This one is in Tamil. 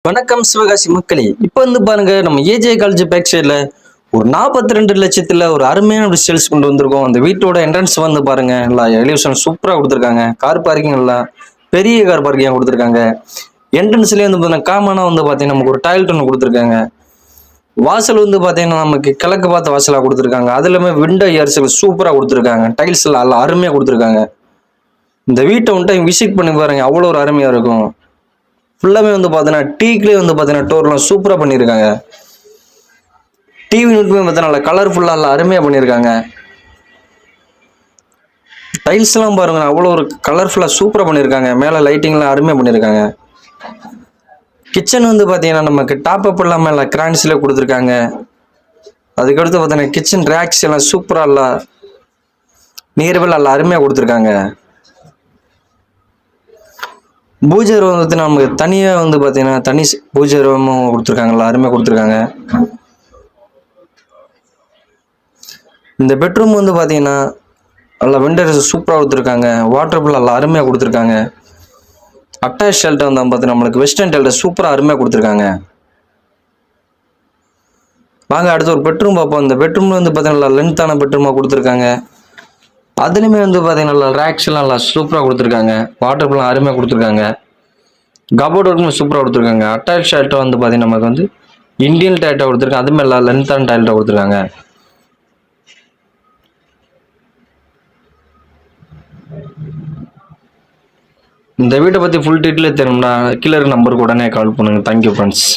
வணக்கம் சிவகாசி மக்களே. இப்போ வந்து பாருங்க, நம்ம ஏஜே காலேஜ் பேக் சைடில் ஒரு 42 லட்சத்தில் ஒரு அருமையான ஒரு சேல்ஸ் கொண்டு வந்திருக்கோம். அந்த வீட்டோட என்ட்ரன்ஸ் வந்து பாருங்க, நல்லா எலிவேஷன் சூப்பராக கொடுத்துருக்காங்க. கார் பார்க்கிங் எல்லாம் பெரிய கார் பார்க்கிங் கொடுத்துருக்காங்க. என்ட்ரன்ஸ்லேயே வந்து பார்த்தீங்கன்னா காமனாக வந்து பார்த்தீங்கன்னா நமக்கு ஒரு டாய்லெட் ஒன்று கொடுத்துருக்காங்க. வாசல் வந்து பார்த்தீங்கன்னா நமக்கு கிழக்கு பார்த்த வாசலாக கொடுத்துருக்காங்க. அதுலயுமே விண்டோ ஏர்சல் சூப்பராக கொடுத்துருக்காங்க. டைல்ஸ் எல்லாம் அருமையாக கொடுத்துருக்காங்க. இந்த வீட்டை ஒன் டைம் விசிட் பண்ணி பாருங்க, அவ்வளோ ஒரு அருமையாக இருக்கும். ஃபுல்லாமே வந்து பார்த்தீங்கன்னா டீக்லேயே வந்து பார்த்தீங்கன்னா டோர்லாம் சூப்பராக பண்ணியிருக்காங்க. டிவி யூனிட்டுமே பார்த்தீங்கன்னா நல்லா கலர்ஃபுல்லாக நல்லா அருமையாக பண்ணியிருக்காங்க. டைல்ஸ்லாம் பாருங்க, அவ்வளோ ஒரு கலர்ஃபுல்லாக சூப்பராக பண்ணியிருக்காங்க. மேலே லைட்டிங்லாம் அருமையாக பண்ணியிருக்காங்க. கிச்சன் வந்து பார்த்தீங்கன்னா நமக்கு டாப் அப் இல்லாமல் எல்லாம் கிரான்ஸ்லேயே கொடுத்துருக்காங்க. அதுக்கடுத்து பார்த்தீங்கன்னா கிச்சன் ரேக்ஸ் எல்லாம் சூப்பராக இல்லை நீர்வெல் நல்லா அருமையாக கொடுத்துருக்காங்க. பூஜை ரூம் வந்து நமக்கு தனியாக வந்து பார்த்தீங்கன்னா தனி பூஜை ரூமும் கொடுத்துருக்காங்களா, அருமையாக கொடுத்துருக்காங்க. இந்த பெட்ரூம் வந்து பார்த்தீங்கன்னா நல்லா விண்டோஸ் சூப்பராக கொடுத்துருக்காங்க. வாட்டர் பில் நல்லா அருமையாக கொடுத்துருக்காங்க. அட்டாச் ஷெல்டர் வந்து பார்த்தீங்கன்னா நம்மளுக்கு வெஸ்டர்ன் ஷெல்டர் சூப்பராக அருமையாக கொடுத்துருக்காங்க. வாங்க அடுத்து ஒரு பெட்ரூம் பார்ப்போம். இந்த பெட்ரூம் வந்து பார்த்தீங்கன்னா நல்லா லென்த்தான பெட்ரூமாக கொடுத்துருக்காங்க. அதுலேயுமே வந்து பார்த்தீங்கன்னா நல்லா ரேக்ஸ்லாம் நல்லா சூப்பராக கொடுத்துருக்காங்க. வாட்டர் பில் அருமையாக கொடுத்துருக்காங்க. கபோர்ட் ஒர்க்குமே சூப்பராக கொடுத்துருக்காங்க. அட்டாச் ஷெல்டர் வந்து பார்த்தீங்கன்னா நமக்கு வந்து இந்தியன் டைட்டாக கொடுத்துருக்காங்க. அதுமாதிரி நல்லா லென்த்தான டைல்ட்டாக கொடுத்துருக்காங்க. இந்த வீட்டை பற்றி ஃபுல் டீட்டெயில் தெரியணும்னா கீழே நம்பருக்கு உடனே கால் பண்ணுங்கள். Thank you friends.